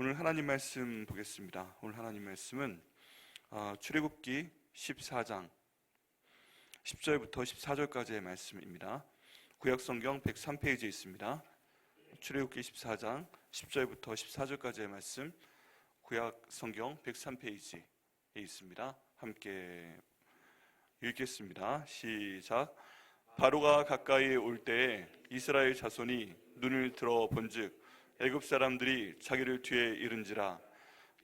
오늘 하나님 말씀 보겠습니다. 오늘 하나님 말씀은 출애굽기 14장 10절부터 14절까지의 말씀입니다. 구약성경 103페이지에 있습니다. 출애굽기 14장 10절부터 14절까지의 말씀, 구약성경 103페이지에 있습니다. 함께 읽겠습니다. 시작. 바로가 가까이 올 때에 이스라엘 자손이 눈을 들어 본즉 애굽 사람들이 자기를 뒤에 이른지라.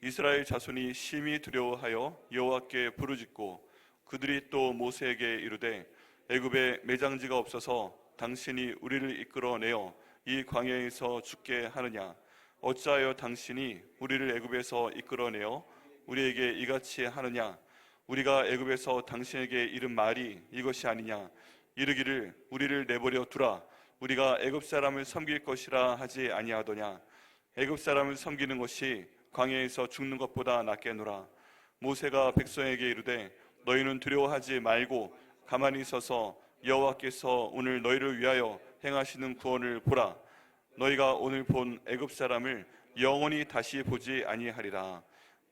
이스라엘 자손이 심히 두려워하여 여호와께 부르짖고 그들이 또 모세에게 이르되 애굽에 매장지가 없어서 당신이 우리를 이끌어내어 이 광야에서 죽게 하느냐. 어찌하여 당신이 우리를 애굽에서 이끌어내어 우리에게 이같이 하느냐. 우리가 애굽에서 당신에게 이른 말이 이것이 아니냐. 이르기를 우리를 내버려 두라. 우리가 애굽 사람을 섬길 것이라 하지 아니하더냐. 애굽 사람을 섬기는 것이 광야에서 죽는 것보다 낫겠노라. 모세가 백성에게 이르되 너희는 두려워하지 말고 가만히 서서 여호와께서 오늘 너희를 위하여 행하시는 구원을 보라. 너희가 오늘 본 애굽 사람을 영원히 다시 보지 아니하리라.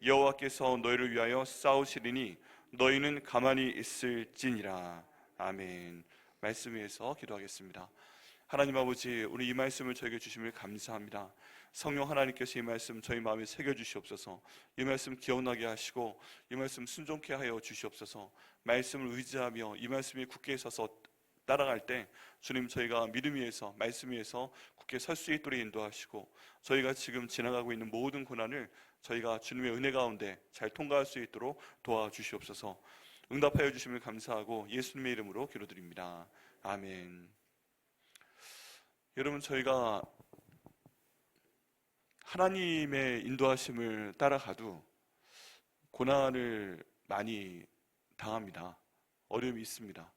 여호와께서 너희를 위하여 싸우시리니 너희는 가만히 있을지니라. 아멘. 말씀 위에서 기도하겠습니다. 하나님 아버지, 오늘 이 말씀을 저에게 주심을 감사합니다. 성령 하나님께서 이 말씀 저희 마음에 새겨주시옵소서. 이 말씀 기억나게 하시고 이 말씀 순종케 하여 주시옵소서. 말씀을 의지하며 이 말씀이 굳게 서서 따라갈 때 주님, 저희가 믿음 위에서 말씀 위에서 굳게 설 수 있도록 인도하시고 저희가 지금 지나가고 있는 모든 고난을 저희가 주님의 은혜 가운데 잘 통과할 수 있도록 도와주시옵소서. 응답하여 주심을 감사하고 예수님의 이름으로 기도드립니다. 아멘. 여러분, 저희가 하나님의 인도하심을 따라가도 고난을 많이 당합니다. 어려움이 있습니다.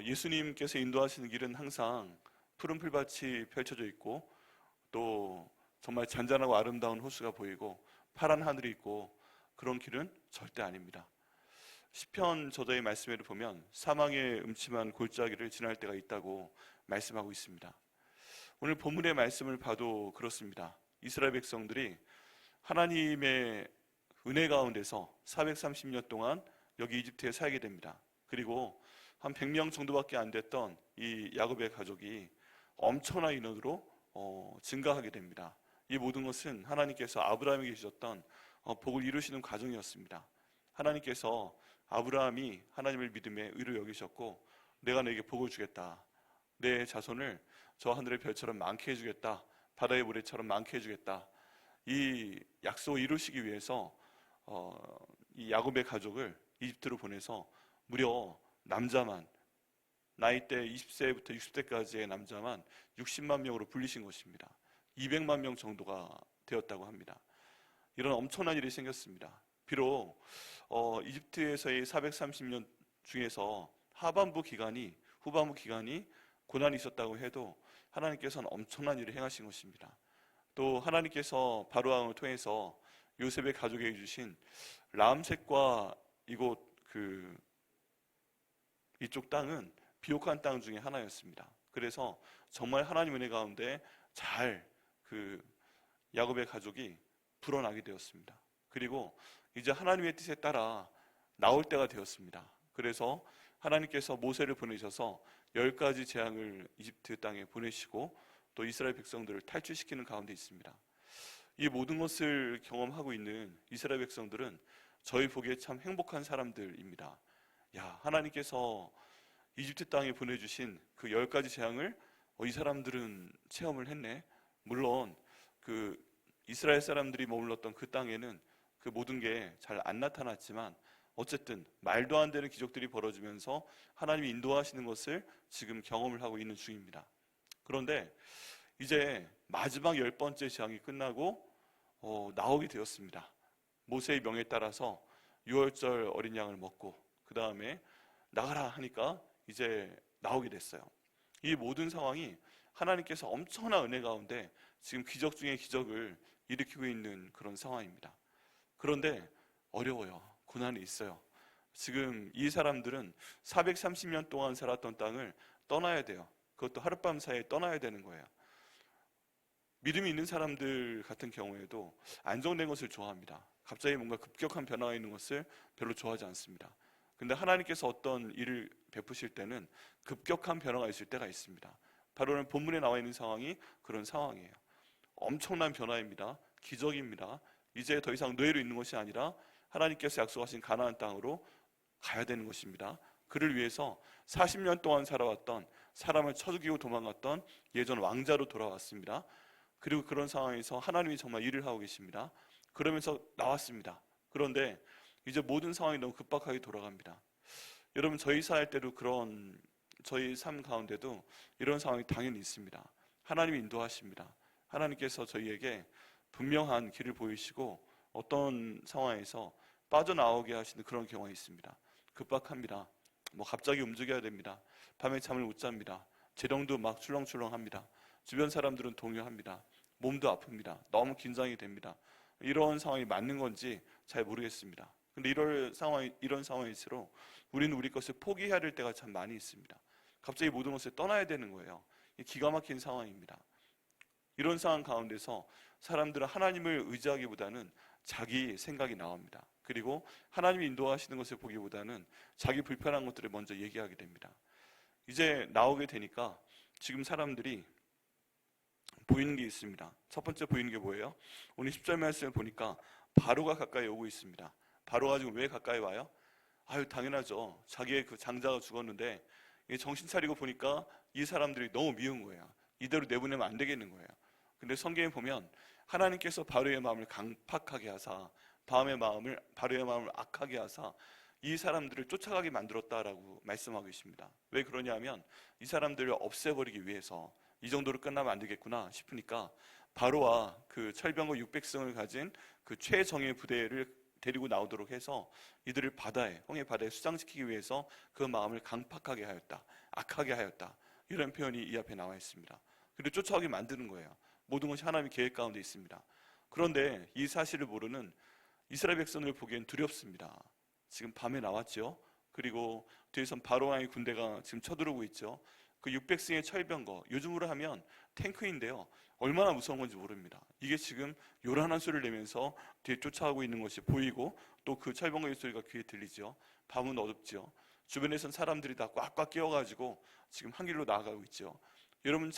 예수님께서 인도하시는 길은 항상 푸른 풀밭이 펼쳐져 있고 또 정말 잔잔하고 아름다운 호수가 보이고 파란 하늘이 있고 그런 길은 절대 아닙니다. 시편 저자의 말씀에를 보면 사망의 음침한 골짜기를 지날 때가 있다고 말씀하고 있습니다. 오늘 본문의 말씀을 봐도 그렇습니다. 이스라엘 백성들이 하나님의 은혜 가운데서 430년 동안 여기 이집트에 살게 됩니다. 그리고 한 100명 정도밖에 안 됐던 이 야곱의 가족이 엄청난 인원으로 증가하게 됩니다. 이 모든 것은 하나님께서 아브라함에게 주셨던 복을 이루시는 과정이었습니다. 하나님께서 아브라함이 하나님을 믿음에 의로 여기셨고 내가 너에게 복을 주겠다. 내 자손을 저 하늘의 별처럼 많게 해주겠다. 바다의 모래처럼 많게 해주겠다. 이 약속을 이루시기 위해서 이 야곱의 가족을 이집트로 보내서 무려 남자만 나이대 20세부터 60세까지의 남자만 60만 명으로 불리신 것입니다. 200만 명 정도가 되었다고 합니다. 이런 엄청난 일이 생겼습니다. 비록 이집트에서의 430년 중에서 후반부 기간이 고난이 있었다고 해도 하나님께서는 엄청난 일을 행하신 것입니다. 또 하나님께서 바로왕을 통해서 요셉의 가족에게 주신 람색과 이쪽 땅은 비옥한 땅 중에 하나였습니다. 그래서 정말 하나님 은혜 가운데 잘 야곱의 가족이 불어나게 되었습니다. 그리고 이제 하나님의 뜻에 따라 나올 때가 되었습니다. 그래서 하나님께서 모세를 보내셔서 10가지 재앙을 이집트 땅에 보내시고 또 이스라엘 백성들을 탈출시키는 가운데 있습니다. 이 모든 것을 경험하고 있는 이스라엘 백성들은 저희 보기에 참 행복한 사람들입니다. 하나님께서 이집트 땅에 보내주신 그 10가지 재앙을 이 사람들은 체험을 했네. 물론 이스라엘 사람들이 머물렀던 그 땅에는 그 모든 게 잘 안 나타났지만 어쨌든 말도 안 되는 기적들이 벌어지면서 하나님이 인도하시는 것을 지금 경험을 하고 있는 중입니다. 그런데 이제 마지막 10번째 재앙이 끝나고 나오게 되었습니다. 모세의 명에 따라서 6월절 어린 양을 먹고 그 다음에 나가라 하니까 이제 나오게 됐어요. 이 모든 상황이 하나님께서 엄청난 은혜 가운데 지금 기적 중에 기적을 일으키고 있는 그런 상황입니다. 그런데 어려워요. 고난이 있어요. 지금 이 사람들은 430년 동안 살았던 땅을 떠나야 돼요. 그것도 하룻밤 사이에 떠나야 되는 거예요. 믿음이 있는 사람들 같은 경우에도 안정된 것을 좋아합니다. 갑자기 뭔가 급격한 변화가 있는 것을 별로 좋아하지 않습니다. 근데 하나님께서 어떤 일을 베푸실 때는 급격한 변화가 있을 때가 있습니다. 바로는 본문에 나와 있는 상황이 그런 상황이에요. 엄청난 변화입니다. 기적입니다. 이제 더 이상 노예로 있는 것이 아니라 하나님께서 약속하신 가나안 땅으로 가야 되는 것입니다. 그를 위해서 40년 동안 살아왔던, 사람을 쳐 죽이고 도망갔던 예전 왕자로 돌아왔습니다. 그리고 그런 상황에서 하나님이 정말 일을 하고 계십니다. 그러면서 나왔습니다. 그런데 이제 모든 상황이 너무 급박하게 돌아갑니다. 여러분, 저희 살 때도 그런, 저희 삶 가운데도 이런 상황이 당연히 있습니다. 하나님이 인도하십니다. 하나님께서 저희에게 분명한 길을 보이시고 어떤 상황에서 빠져나오게 하시는 그런 경우가 있습니다. 급박합니다. 갑자기 움직여야 됩니다. 밤에 잠을 못 잡니다. 재정도 막 출렁출렁합니다. 주변 사람들은 동요합니다. 몸도 아픕니다. 너무 긴장이 됩니다. 이런 상황이 맞는 건지 잘 모르겠습니다. 근데 이런 상황일수록 우리는 우리 것을 포기해야 될 때가 참 많이 있습니다. 갑자기 모든 것을 떠나야 되는 거예요. 기가 막힌 상황입니다. 이런 상황 가운데서 사람들은 하나님을 의지하기보다는 자기 생각이 나옵니다. 그리고 하나님이 인도하시는 것을 보기보다는 자기 불편한 것들을 먼저 얘기하게 됩니다. 이제 나오게 되니까 지금 사람들이 보이는 게 있습니다. 첫 번째 보이는 게 뭐예요? 오늘 10절 말씀을 보니까 바로가 가까이 오고 있습니다. 바로가 지금 왜 가까이 와요? 당연하죠. 자기의 그 장자가 죽었는데 정신 차리고 보니까 이 사람들이 너무 미운 거예요. 이대로 내보내면 안 되겠는 거예요. 근데 성경에 보면 하나님께서 바로의 마음을 강팍하게 하사 바로의 마음을 악하게 하사 이 사람들을 쫓아가게 만들었다라고 말씀하고 계십니다. 왜 그러냐면 이 사람들을 없애버리기 위해서, 이 정도로 끝나면 안 되겠구나 싶으니까 바로와 그 철병거 600승을 가진 그 최정예 부대를 데리고 나오도록 해서 이들을 홍해 바다에 수장시키기 위해서 그 마음을 강팍하게 하였다, 악하게 하였다, 이런 표현이 이 앞에 나와 있습니다. 그리고 쫓아오게 만드는 거예요. 모든 것이 하나님의 계획 가운데 있습니다. 그런데 이 사실을 모르는 이스라엘 백성을 보기엔 두렵습니다. 지금 밤에 나왔죠. 그리고 뒤에선 바로왕의 군대가 지금 쳐들어오고 있죠. 그 600승의 철병거, 요즘으로 하면 탱크인데요, 얼마나 무서운 건지 모릅니다. 이게 지금 요란한 소리를 내면서 뒤에 쫓아가고 있는 것이 보이고, 또 그 철병거의 소리가 귀에 들리죠. 밤은 어둡죠. 주변에선 사람들이 다 꽉꽉 끼어가지고 지금 한 길로 나아가고 있죠. 여러분,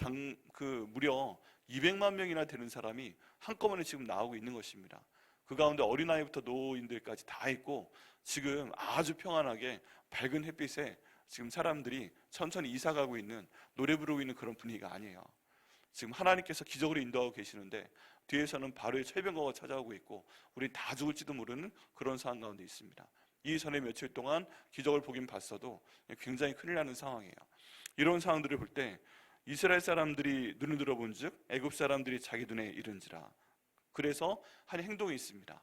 무려 200만 명이나 되는 사람이 한꺼번에 지금 나오고 있는 것입니다. 그 가운데 어린아이부터 노인들까지 다 있고, 지금 아주 평안하게 밝은 햇빛에 지금 사람들이 천천히 이사가고 있는, 노래 부르고 있는 그런 분위기가 아니에요. 지금 하나님께서 기적으로 인도하고 계시는데 뒤에서는 바로의 철병거가 찾아오고 있고, 우리 다 죽을지도 모르는 그런 상황 가운데 있습니다. 이 전에 며칠 동안 기적을 보긴 봤어도 굉장히 큰일 나는 상황이에요. 이런 상황들을 볼 때 이스라엘 사람들이 눈을 들어본 즉 애굽 사람들이 자기 눈에 이른지라. 그래서 한 행동이 있습니다.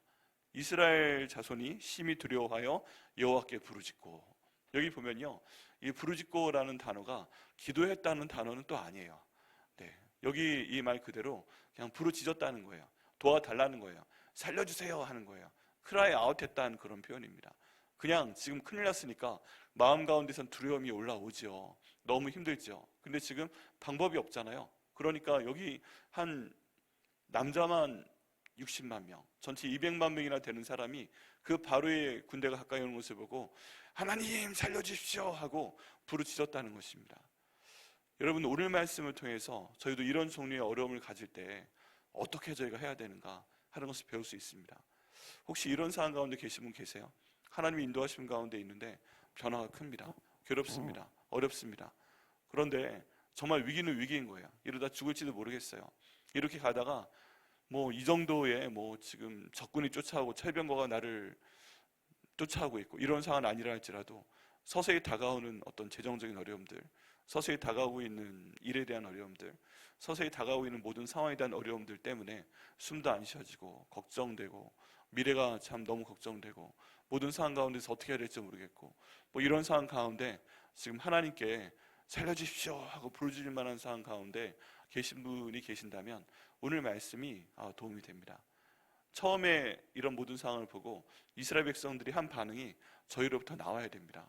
이스라엘 자손이 심히 두려워하여 여호와께 부르짖고. 여기 보면요, 이 부르짖고라는 단어가 기도했다는 단어는 또 아니에요. 네, 여기 이 말 그대로 그냥 부르짖었다는 거예요. 도와달라는 거예요. 살려주세요 하는 거예요. 크라이 아웃했다는 그런 표현입니다. 그냥 지금 큰일 났으니까 마음 가운데선 두려움이 올라오죠. 너무 힘들죠. 근데 지금 방법이 없잖아요. 그러니까 여기 한 남자만 60만 명, 전체 200만 명이나 되는 사람이 그 바로의 군대가 가까이 오는 것을 보고 하나님 살려주십시오 하고 부르짖었다는 것입니다. 여러분, 오늘 말씀을 통해서 저희도 이런 종류의 어려움을 가질 때 어떻게 저희가 해야 되는가 하는 것을 배울 수 있습니다. 혹시 이런 상황 가운데 계신 분 계세요? 하나님이 인도하시는 가운데 있는데 변화가 큽니다. 괴롭습니다. 어렵습니다. 그런데 정말 위기는 위기인 거예요. 이러다 죽을지도 모르겠어요. 이렇게 가다가 이 정도의 지금 적군이 쫓아오고 철병거가 나를 쫓아오고 있고 이런 상황은 아니라 할지라도 서서히 다가오는 어떤 재정적인 어려움들, 서서히 다가오고 있는 일에 대한 어려움들, 서서히 다가오고 있는 모든 상황에 대한 어려움들 때문에 숨도 안 쉬어지고 걱정되고 미래가 참 너무 걱정되고 모든 상황 가운데서 어떻게 해야 될지 모르겠고 이런 상황 가운데 지금 하나님께 살려주십시오 하고 부르짖을 만한 상황 가운데 계신 분이 계신다면 오늘 말씀이 도움이 됩니다. 처음에 이런 모든 상황을 보고 이스라엘 백성들이 한 반응이 저희로부터 나와야 됩니다.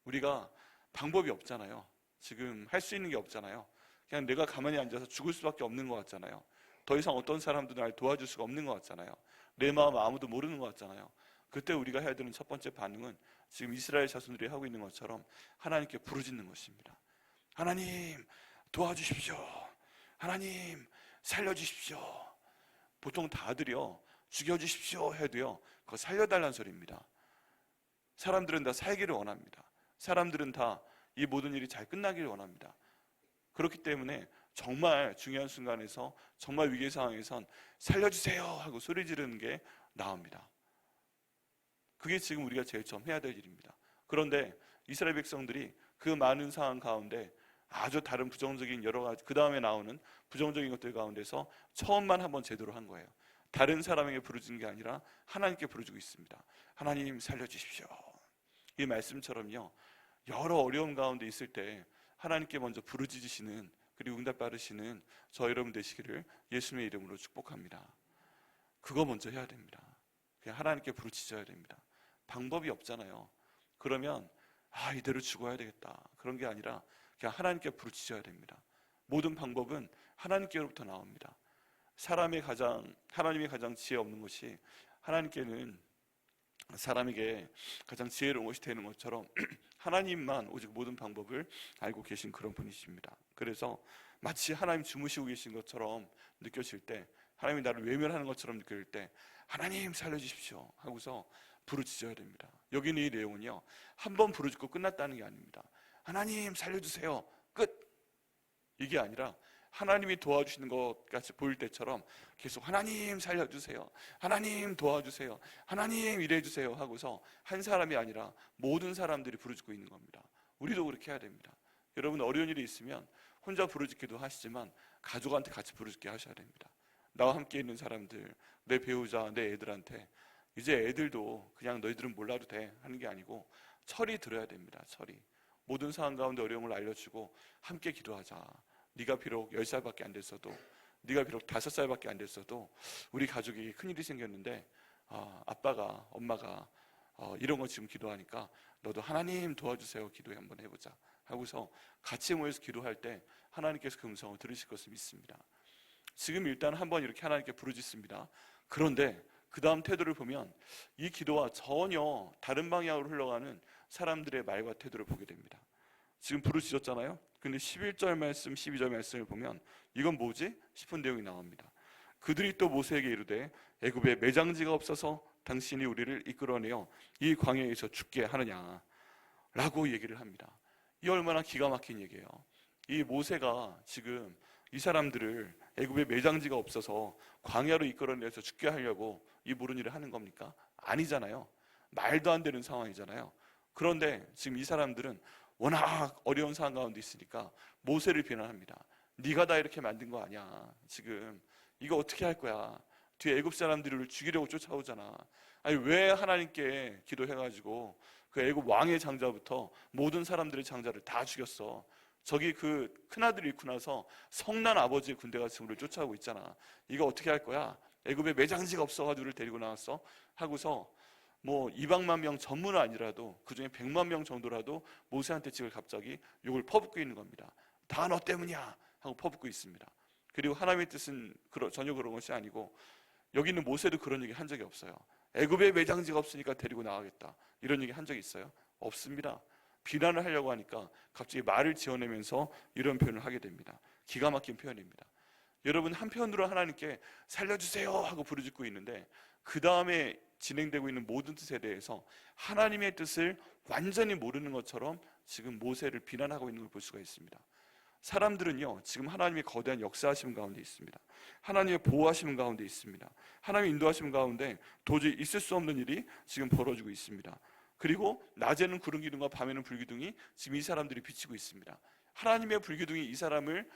우리가 방법이 없잖아요. 지금 할 수 있는 게 없잖아요. 그냥 내가 가만히 앉아서 죽을 수밖에 없는 것 같잖아요. 더 이상 어떤 사람도 날 도와줄 수가 없는 것 같잖아요. 내 마음 아무도 모르는 것 같잖아요. 그때 우리가 해야 되는 첫 번째 반응은 지금 이스라엘 자손들이 하고 있는 것처럼 하나님께 부르짖는 것입니다. 하나님 도와주십시오. 하나님 살려주십시오. 보통 다들요 죽여주십시오 해도요 그거 살려달라는 소리입니다. 사람들은 다 살기를 원합니다. 사람들은 다 이 모든 일이 잘 끝나기를 원합니다. 그렇기 때문에 정말 중요한 순간에서 정말 위기 상황에선 살려주세요 하고 소리 지르는 게 나옵니다. 그게 지금 우리가 제일 처음 해야 될 일입니다. 그런데 이스라엘 백성들이 그 많은 상황 가운데 아주 다른 부정적인 여러 가지 그 다음에 나오는 부정적인 것들 가운데서 처음만 한번 제대로 한 거예요. 다른 사람에게 부르짖는 게 아니라 하나님께 부르짖고 있습니다. 하나님 살려주십시오. 이 말씀처럼요 여러 어려움 가운데 있을 때 하나님께 먼저 부르짖으시는 그리고 응답 받으시는 저 여러분 되시기를 예수님의 이름으로 축복합니다. 그거 먼저 해야 됩니다. 그냥 하나님께 부르짖어야 됩니다. 방법이 없잖아요. 그러면 이대로 죽어야 되겠다 그런 게 아니라 그냥 하나님께 부르짖어야 됩니다. 모든 방법은 하나님께로부터 나옵니다. 하나님이 가장 지혜 없는 것이 하나님께는 사람에게 가장 지혜로운 것이 되는 것처럼 하나님만 오직 모든 방법을 알고 계신 그런 분이십니다. 그래서 마치 하나님 주무시고 계신 것처럼 느껴질 때 하나님이 나를 외면하는 것처럼 느껴질 때 하나님 살려주십시오 하고서 부르짖어야 됩니다. 여기 있는 이 내용은요 한 번 부르짖고 끝났다는 게 아닙니다. 하나님 살려주세요 끝 이게 아니라 하나님이 도와주시는 것 같이 보일 때처럼 계속 하나님 살려주세요 하나님 도와주세요 하나님 이래주세요 하고서 한 사람이 아니라 모든 사람들이 부르짖고 있는 겁니다. 우리도 그렇게 해야 됩니다. 여러분 어려운 일이 있으면 혼자 부르짖기도 하시지만 가족한테 같이 부르짖게 하셔야 됩니다. 나와 함께 있는 사람들 내 배우자 내 애들한테 이제 애들도 그냥 너희들은 몰라도 돼 하는 게 아니고 철이 들어야 됩니다. 철이 모든 상황 가운데 어려움을 알려주고 함께 기도하자. 네가 비록 10살밖에 안 됐어도 네가 비록 5살밖에 안 됐어도 우리 가족이 큰일이 생겼는데 아빠가 엄마가 이런 거 지금 기도하니까 너도 하나님 도와주세요 기도해 한번 해보자 하고서 같이 모여서 기도할 때 하나님께서 그 음성을 들으실 것을 믿습니다. 지금 일단 한번 이렇게 하나님께 부르짖습니다. 그런데 그 다음 태도를 보면 이 기도와 전혀 다른 방향으로 흘러가는 사람들의 말과 태도를 보게 됩니다. 지금 부르짖었잖아요. 근데 11절 말씀 12절 말씀을 보면 이건 뭐지? 싶은 내용이 나옵니다. 그들이 또 모세에게 이르되 애굽에 매장지가 없어서 당신이 우리를 이끌어내어 이 광야에서 죽게 하느냐 라고 얘기를 합니다. 이 얼마나 기가 막힌 얘기예요. 이 모세가 지금 이 사람들을 애굽에 매장지가 없어서 광야로 이끌어내서 죽게 하려고 이 모든 일을 하는 겁니까? 아니잖아요. 말도 안 되는 상황이잖아요. 그런데 지금 이 사람들은 워낙 어려운 상황 가운데 있으니까 모세를 비난합니다. 네가 다 이렇게 만든 거 아니야. 지금 이거 어떻게 할 거야. 뒤에 애굽 사람들을 죽이려고 쫓아오잖아. 아니 왜 하나님께 기도해가지고 그 애굽 왕의 장자부터 모든 사람들의 장자를 다 죽였어. 저기 그 큰아들이 잃고 나서 성난 아버지의 군대가 지금 우리를 쫓아오고 있잖아. 이거 어떻게 할 거야. 애굽에 매장지가 없어가지고 우리를 데리고 나왔어 하고서 뭐 200만 명 전무는 아니라도 그중에 100만 명 정도라도 모세한테 지금 갑자기 욕을 퍼붓고 있는 겁니다. 다 너 때문이야 하고 퍼붓고 있습니다. 그리고 하나님의 뜻은 전혀 그런 것이 아니고 여기 있는 모세도 그런 얘기 한 적이 없어요. 애굽에 매장지가 없으니까 데리고 나가겠다 이런 얘기 한 적이 있어요? 없습니다. 비난을 하려고 하니까 갑자기 말을 지어내면서 이런 표현을 하게 됩니다. 기가 막힌 표현입니다. 여러분 한편으로 하나님께 살려주세요 하고 부르짖고 있는데 그 다음에 진행되고 있는 모든 뜻에 대해서 하나님의 뜻을 완전히 모르는 것처럼 지금 모세를 비난하고 있는 걸 볼 수가 있습니다. 사람들은요 지금 하나님의 거대한 역사하심 가운데 있습니다. 하나님의 보호하심 가운데 있습니다. 하나님의 인도하심 가운데 도저히 있을 수 없는 일이 지금 벌어지고 있습니다. 그리고 낮에는 구름 기둥과 밤에는 불기둥이 지금 이 사람들이 비치고 있습니다. 하나님의 불기둥이 이 사람을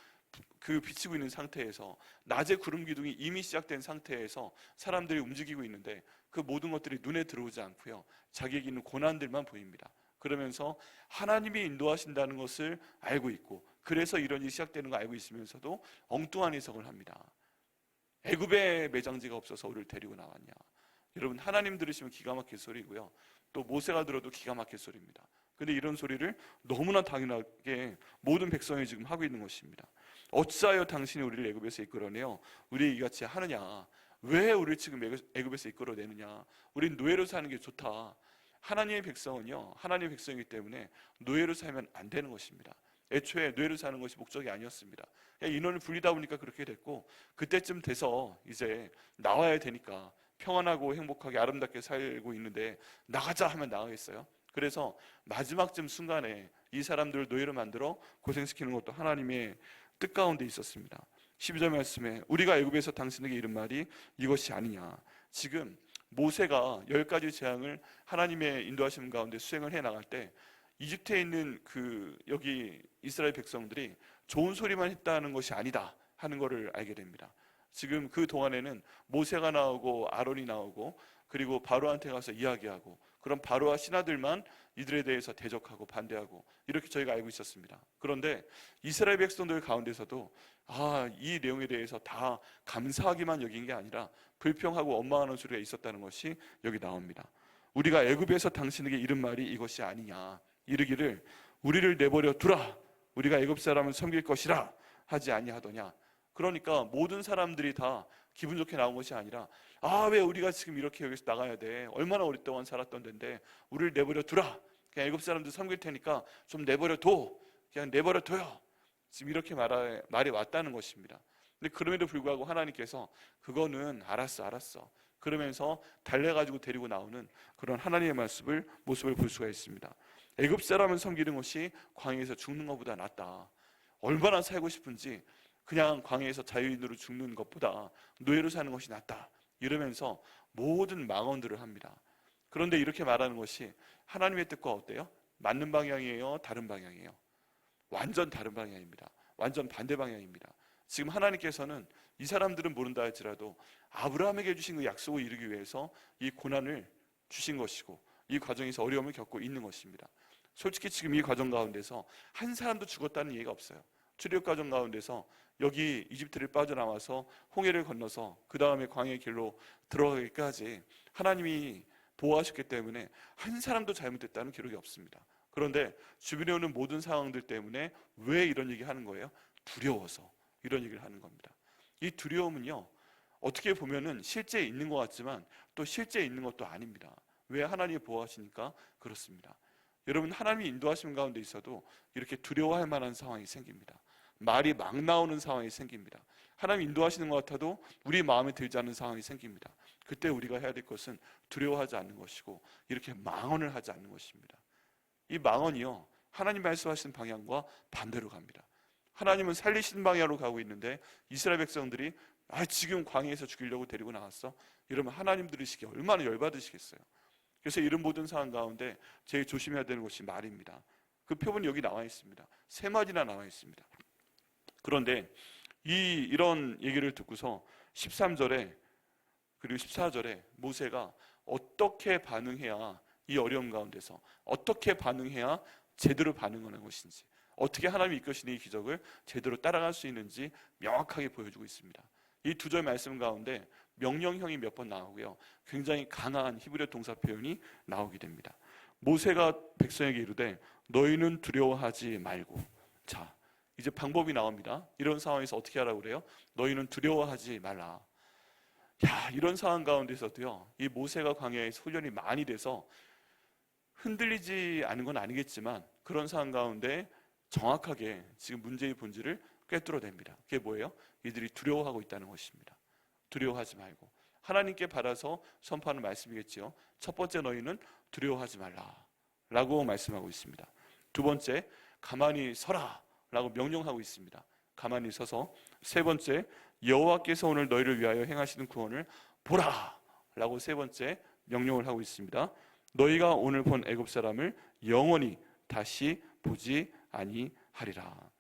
비치고 있는 상태에서 낮에 구름 기둥이 이미 시작된 상태에서 사람들이 움직이고 있는데 그 모든 것들이 눈에 들어오지 않고요 자기에게 있는 고난들만 보입니다. 그러면서 하나님이 인도하신다는 것을 알고 있고 그래서 이런 일이 시작되는 걸 알고 있으면서도 엉뚱한 해석을 합니다. 애굽에 매장지가 없어서 우리를 데리고 나왔냐. 여러분 하나님 들으시면 기가 막힐 소리고요 또 모세가 들어도 기가 막힐 소리입니다. 근데 이런 소리를 너무나 당연하게 모든 백성이 지금 하고 있는 것입니다. 어찌하여 당신이 우리를 애굽에서 이끌어내어 우리 이같이 하느냐? 왜 우리를 지금 애굽에서 이끌어내느냐? 우린 노예로 사는 게 좋다. 하나님의 백성은요, 하나님의 백성이기 때문에 노예로 살면 안 되는 것입니다. 애초에 노예로 사는 것이 목적이 아니었습니다. 인원을 불리다 보니까 그렇게 됐고, 그때쯤 돼서 이제 나와야 되니까 평안하고 행복하게 아름답게 살고 있는데 나가자 하면 나가겠어요? 그래서 마지막쯤 순간에 이 사람들을 노예로 만들어 고생시키는 것도 하나님의 뜻 가운데 있었습니다. 12절 말씀에 우리가 애굽에서 당신에게 이른 말이 이것이 아니냐. 지금 모세가 10가지 재앙을 하나님의 인도하심 가운데 수행을 해 나갈 때 이집트에 있는 여기 이스라엘 백성들이 좋은 소리만 했다는 것이 아니다 하는 것을 알게 됩니다. 지금 그 동안에는 모세가 나오고 아론이 나오고 그리고 바로한테 가서 이야기하고, 그런 바로와 신하들만 이들에 대해서 대적하고 반대하고 이렇게 저희가 알고 있었습니다. 그런데 이스라엘 백성들 가운데서도 이 내용에 대해서 다 감사하기만 여긴 게 아니라 불평하고 원망하는 소리가 있었다는 것이 여기 나옵니다. 우리가 애굽에서 당신에게 이른 말이 이것이 아니냐. 이르기를 우리를 내버려 두라. 우리가 애굽 사람을 섬길 것이라 하지 아니하더냐. 그러니까 모든 사람들이 다 기분 좋게 나온 것이 아니라 왜 우리가 지금 이렇게 여기서 나가야 돼? 얼마나 오랫동안 살았던 데인데 우리를 내버려 두라. 그냥 애굽 사람들 섬길 테니까 좀 내버려 둬. 그냥 내버려 둬요. 지금 이렇게 말이 왔다는 것입니다. 근데 그럼에도 불구하고 하나님께서 그거는 알았어 그러면서 달래가지고 데리고 나오는 그런 하나님의 모습을 볼 수가 있습니다. 애굽 사람을 섬기는 것이 광야에서 죽는 것보다 낫다. 얼마나 살고 싶은지 그냥 광야에서 자유인으로 죽는 것보다 노예로 사는 것이 낫다. 이러면서 모든 망언들을 합니다. 그런데 이렇게 말하는 것이 하나님의 뜻과 어때요? 맞는 방향이에요? 다른 방향이에요? 완전 다른 방향입니다. 완전 반대 방향입니다. 지금 하나님께서는 이 사람들은 모른다 할지라도 아브라함에게 주신 그 약속을 이루기 위해서 이 고난을 주신 것이고 이 과정에서 어려움을 겪고 있는 것입니다. 솔직히 지금 이 과정 가운데서 한 사람도 죽었다는 얘기가 없어요. 출애굽 과정 가운데서 여기 이집트를 빠져나와서 홍해를 건너서 그 다음에 광야의 길로 들어가기까지 하나님이 보호하셨기 때문에 한 사람도 잘못했다는 기록이 없습니다. 그런데 주변에 오는 모든 상황들 때문에 왜 이런 얘기 하는 거예요? 두려워서 이런 얘기를 하는 겁니다. 이 두려움은요, 어떻게 보면은 실제 있는 것 같지만 또 실제 있는 것도 아닙니다. 왜? 하나님이 보호하시니까 그렇습니다. 여러분, 하나님이 인도하시는 가운데 있어도 이렇게 두려워할 만한 상황이 생깁니다. 말이 막 나오는 상황이 생깁니다. 하나님 인도하시는 것 같아도 우리 마음에 들지 않는 상황이 생깁니다. 그때 우리가 해야 될 것은 두려워하지 않는 것이고 이렇게 망언을 하지 않는 것입니다. 이 망언이요, 하나님 말씀하시는 방향과 반대로 갑니다. 하나님은 살리시는 방향으로 가고 있는데 이스라엘 백성들이 지금 광야에서 죽이려고 데리고 나왔어? 이러면 하나님 들으시기 얼마나 열받으시겠어요. 그래서 이런 모든 상황 가운데 제일 조심해야 되는 것이 말입니다. 그 표본이 여기 나와 있습니다. 3마디나 나와 있습니다. 그런데 이런 얘기를 듣고서 13절에 그리고 14절에 모세가 어떻게 반응해야, 이 어려움 가운데서 어떻게 반응해야 제대로 반응하는 것인지, 어떻게 하나님이 이끄시는 이 기적을 제대로 따라갈 수 있는지 명확하게 보여주고 있습니다. 이 2절 말씀 가운데 명령형이 몇 번 나오고요, 굉장히 강한 히브리어 동사 표현이 나오게 됩니다. 모세가 백성에게 이르되 너희는 두려워하지 말고. 자, 이제 방법이 나옵니다. 이런 상황에서 어떻게 하라고 그래요? 너희는 두려워하지 말라. 이런 상황 가운데서도요, 이 모세가 광야에서 훈련이 많이 돼서 흔들리지 않은 건 아니겠지만 그런 상황 가운데 정확하게 지금 문제의 본질을 꿰뚫어냅니다. 그게 뭐예요? 이들이 두려워하고 있다는 것입니다. 두려워하지 말고, 하나님께 받아서 선포하는 말씀이겠지요. 첫 번째, 너희는 두려워하지 말라 라고 말씀하고 있습니다. 두 번째, 가만히 서라 라고 명령하고 있습니다. 가만히 서서. 세 번째, 여호와께서 오늘 너희를 위하여 행하시는 구원을 보라 라고 세 번째 명령을 하고 있습니다. 너희가 오늘 본 애굽 사람을 영원히 다시 보지 아니하리라.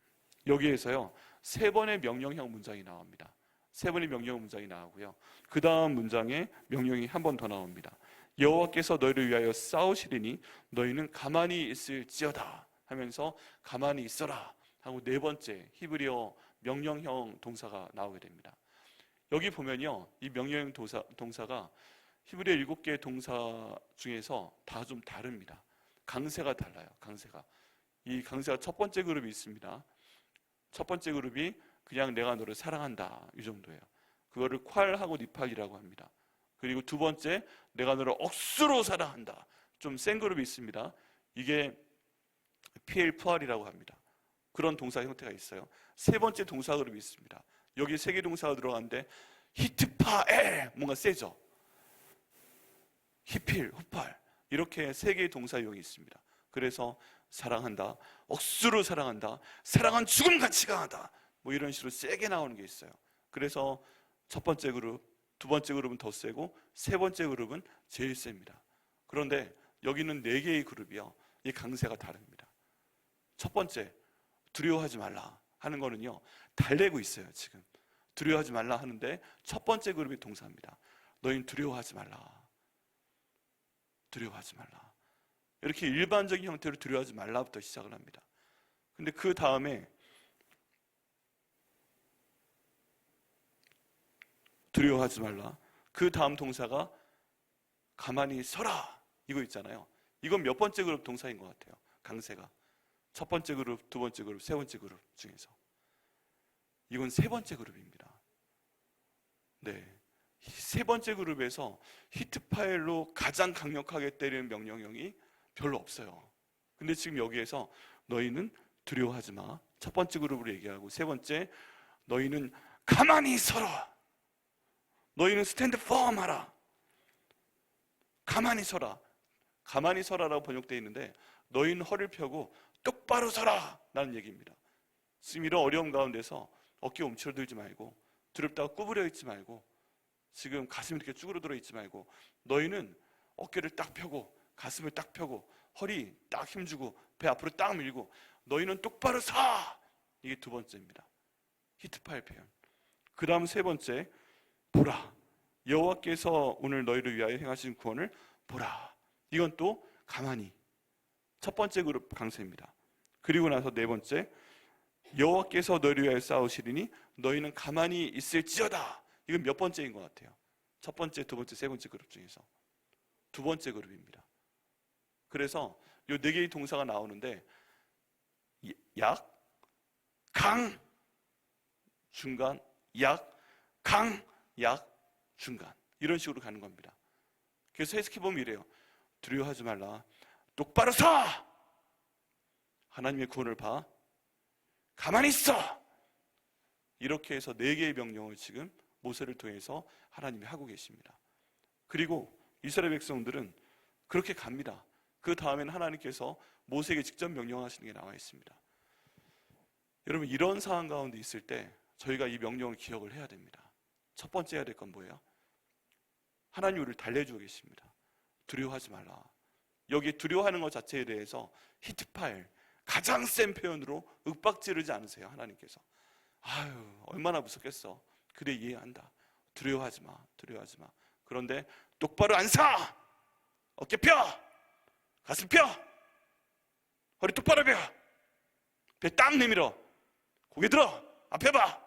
여기에서요, 3번의 명령형 문장이 나옵니다. 3번의 명령 문장이 나오고요, 그 다음 문장에 명령이 한 번 더 나옵니다. 여호와께서 너희를 위하여 싸우시리니 너희는 가만히 있을지어다 하면서 가만히 있어라 하고 4번째 히브리어 명령형 동사가 나오게 됩니다. 여기 보면요, 이 명령형 동사가 히브리어 7개의 동사 중에서 다 좀 다릅니다. 강세가 달라요. 강세가. 이 강세가 첫 번째 그룹이 있습니다. 첫 번째 그룹이 그냥 내가 너를 사랑한다, 이 정도예요. 그거를 콸하고 니팔이라고 합니다. 그리고 두 번째, 내가 너를 억수로 사랑한다. 좀 센 그룹이 있습니다. 이게 PL푸알이라고 합니다. 그런 동사 형태가 있어요. 세 번째 동사 그룹이 있습니다. 여기 세 개 동사가 들어가는데 히트파엘, 뭔가 세죠. 히필, 후팔, 이렇게 세 개의 동사 유형이 있습니다. 그래서 사랑한다, 억수로 사랑한다, 사랑은 죽음같이 강하다, 뭐 이런 식으로 세게 나오는 게 있어요. 그래서 첫 번째 그룹, 두 번째 그룹은 더 세고 세 번째 그룹은 제일 셉니다. 그런데 여기는 네 개의 그룹이요, 이 강세가 다릅니다. 첫 번째, 두려워하지 말라 하는 거는요, 달래고 있어요. 지금 두려워하지 말라 하는데 첫 번째 그룹이 동사입니다. 너희는 두려워하지 말라, 두려워하지 말라. 이렇게 일반적인 형태로 두려워하지 말라부터 시작을 합니다. 근데 그 다음에 두려워하지 말라, 그 다음 동사가 가만히 서라, 이거 있잖아요. 이건 몇 번째 그룹 동사인 것 같아요. 강세가 첫 번째 그룹, 두 번째 그룹, 세 번째 그룹 중에서 이건 세 번째 그룹입니다. 네, 세 번째 그룹에서 히트파일로 가장 강력하게 때리는 명령형이 별로 없어요. 근데 지금 여기에서 너희는 두려워하지 마, 첫 번째 그룹으로 얘기하고, 세 번째, 너희는 가만히 서라, 너희는 스탠드 펌 하라, 가만히 서라. 가만히 서라라고 번역되어 있는데 너희는 허리를 펴고 똑바로 서라 라는 얘기입니다. 지금 이런 어려움 가운데서 어깨 움츠러들지 말고, 두렵다고 구부려 있지 말고, 지금 가슴이 이렇게 쭈그러들어 있지 말고, 너희는 어깨를 딱 펴고 가슴을 딱 펴고 허리 딱 힘주고 배 앞으로 딱 밀고 너희는 똑바로 서! 이게 두 번째입니다. 히트파일 표현. 그 다음 세 번째, 보라, 여호와께서 오늘 너희를 위하여 행하신 구원을 보라. 이건 또 가만히, 첫 번째 그룹 강세입니다. 그리고 나서 네 번째, 여호와께서 너희를 위하여 싸우시리니 너희는 가만히 있을지어다. 이건 몇 번째인 것 같아요? 첫 번째, 두 번째, 세 번째 그룹 중에서 두 번째 그룹입니다. 그래서 이 네 개의 동사가 나오는데 약, 강, 중간, 약, 강, 약, 중간, 이런 식으로 가는 겁니다. 그래서 해석해보면 이래요. 두려워하지 말라, 똑바로 서! 하나님의 구원을 봐, 가만히 있어! 이렇게 해서 네 개의 명령을 지금 모세를 통해서 하나님이 하고 계십니다. 그리고 이스라엘 백성들은 그렇게 갑니다. 그 다음에는 하나님께서 모세에게 직접 명령하시는 게 나와 있습니다. 여러분, 이런 상황 가운데 있을 때 저희가 이 명령을 기억을 해야 됩니다. 첫 번째 해야 될 건 뭐예요? 하나님 우리를 달래주고 계십니다. 두려워하지 말라. 여기 두려워하는 것 자체에 대해서 히트파일, 가장 센 표현으로 윽박지르지 않으세요. 하나님께서 아유 얼마나 무섭겠어, 그래 이해한다, 두려워하지 마, 두려워하지 마. 그런데 똑바로 앉아, 어깨 펴, 가슴 펴, 허리 똑바로 펴, 배 딱 내밀어, 고개 들어, 앞에 봐.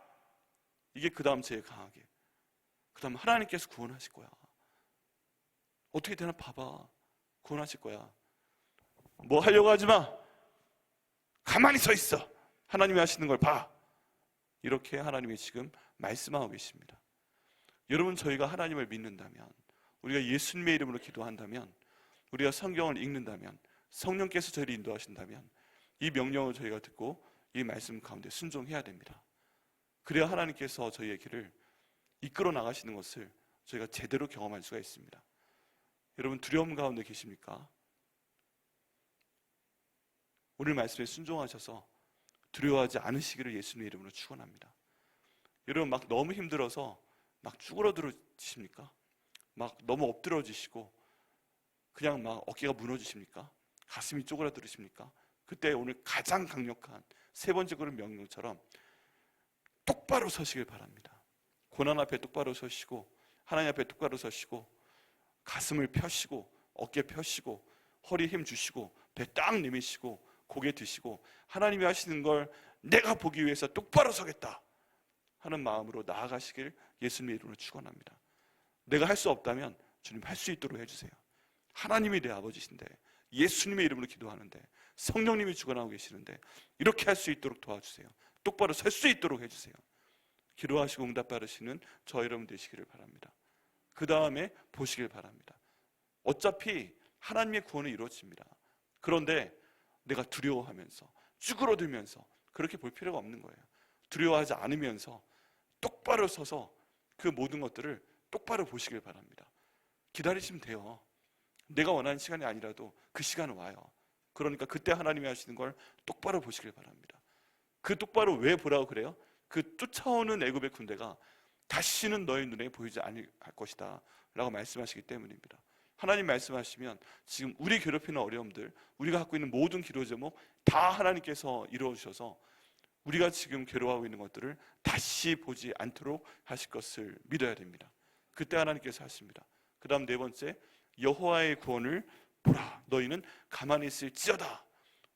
이게 그 다음 제일 강하게, 그 다음 하나님께서 구원하실 거야. 어떻게 되나 봐봐, 구원하실 거야. 뭐 하려고 하지 마, 가만히 서 있어, 하나님이 하시는 걸 봐. 이렇게 하나님이 지금 말씀하고 계십니다. 여러분, 저희가 하나님을 믿는다면, 우리가 예수님의 이름으로 기도한다면, 우리가 성경을 읽는다면, 성령께서 저희를 인도하신다면 이 명령을 저희가 듣고 이 말씀 가운데 순종해야 됩니다. 그래야 하나님께서 저희의 길을 이끌어 나가시는 것을 저희가 제대로 경험할 수가 있습니다. 여러분, 두려움 가운데 계십니까? 오늘 말씀에 순종하셔서 두려워하지 않으시기를 예수님의 이름으로 축원합니다. 여러분, 막 너무 힘들어서 막 쭈그러들으십니까? 막 너무 엎드러지시고 그냥 막 어깨가 무너지십니까? 가슴이 쪼그라들으십니까? 그때 오늘 가장 강력한 세 번째 그런 명령처럼 똑바로 서시길 바랍니다. 고난 앞에 똑바로 서시고, 하나님 앞에 똑바로 서시고, 가슴을 펴시고, 어깨 펴시고, 허리 힘 주시고, 배 딱 내미시고, 고개 드시고, 하나님이 하시는 걸 내가 보기 위해서 똑바로 서겠다 하는 마음으로 나아가시길 예수님의 이름으로 축원합니다. 내가 할 수 없다면 주님 할 수 있도록 해주세요. 하나님이 내 아버지신데, 예수님의 이름으로 기도하는데, 성령님이 주관하고 계시는데 이렇게 할 수 있도록 도와주세요. 똑바로 설 수 있도록 해주세요. 기도하시고 응답 받으시는 저 여러분 되시기를 바랍니다. 그 다음에 보시길 바랍니다. 어차피 하나님의 구원은 이루어집니다. 그런데 내가 두려워하면서 쭈그러들면서 그렇게 볼 필요가 없는 거예요. 두려워하지 않으면서 똑바로 서서 그 모든 것들을 똑바로 보시길 바랍니다. 기다리시면 돼요. 내가 원하는 시간이 아니라도 그 시간은 와요. 그러니까 그때 하나님이 하시는 걸 똑바로 보시길 바랍니다. 그 똑바로 왜 보라고 그래요? 그 쫓아오는 애굽의 군대가 다시는 너희 눈에 보이지 않을 것이다 라고 말씀하시기 때문입니다. 하나님 말씀하시면 지금 우리 괴롭히는 어려움들, 우리가 갖고 있는 모든 기도 제목 다 하나님께서 이루어주셔서 우리가 지금 괴로워하고 있는 것들을 다시 보지 않도록 하실 것을 믿어야 됩니다. 그때 하나님께서 하십니다. 그 다음 네 번째, 여호와의 구원을 보라. 너희는 가만히 있을지어다.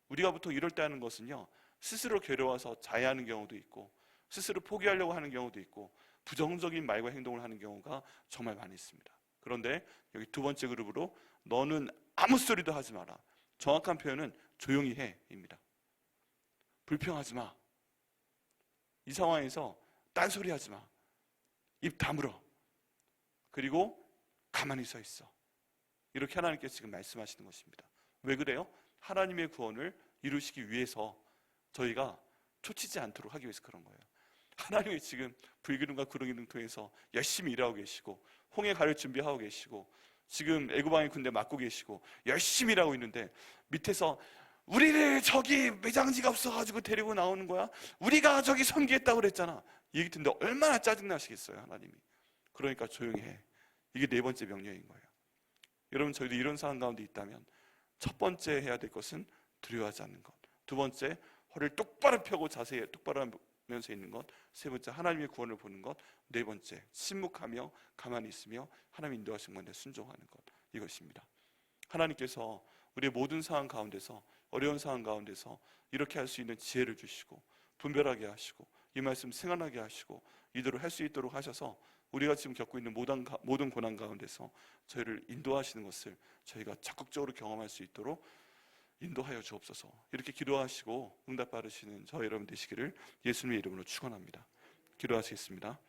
우리가 보통 이럴 때 하는 것은요, 스스로 괴로워서 자해하는 경우도 있고 스스로 포기하려고 하는 경우도 있고 부정적인 말과 행동을 하는 경우가 정말 많이 있습니다. 그런데 여기 두 번째 그룹으로 너는 아무 소리도 하지 마라. 정확한 표현은 조용히 해입니다. 불평하지 마. 이 상황에서 딴소리 하지 마. 입 다물어. 그리고 가만히 서 있어. 이렇게 하나님께서 지금 말씀하시는 것입니다. 왜 그래요? 하나님의 구원을 이루시기 위해서 저희가 초치지 않도록 하기 위해서 그런 거예요. 하나님이 지금 불기둥과 구름기둥 통해서 열심히 일하고 계시고 홍해 가를 준비하고 계시고 지금 애굽왕의 군대 맡고 계시고 열심히 일하고 있는데 밑에서 우리를 저기 매장지가 없어가지고 데리고 나오는 거야? 우리가 저기 섬기겠다고 그랬잖아. 이 얘기 듣는데 얼마나 짜증나시겠어요, 하나님이. 그러니까 조용히 해. 이게 네 번째 명령인 거예요. 여러분, 저희도 이런 상황 가운데 있다면 첫 번째 해야 될 것은 두려워하지 않는 것. 두 번째, 허리를 똑바로 펴고 자세히 똑바로 하면서 있는 것. 세 번째, 하나님의 구원을 보는 것. 네 번째, 침묵하며 가만히 있으며 하나님 인도하신 건데 순종하는 것. 이것입니다. 하나님께서 우리의 모든 상황 가운데서, 어려운 상황 가운데서 이렇게 할 수 있는 지혜를 주시고 분별하게 하시고 이 말씀 생각나게 하시고 이대로 할 수 있도록 하셔서 우리가 지금 겪고 있는 모든 고난 가운데서 저희를 인도하시는 것을 저희가 적극적으로 경험할 수 있도록 인도하여 주옵소서. 이렇게 기도하시고 응답 받으시는 저 여러분 되시기를 예수님의 이름으로 축원합니다. 기도하시겠습니다.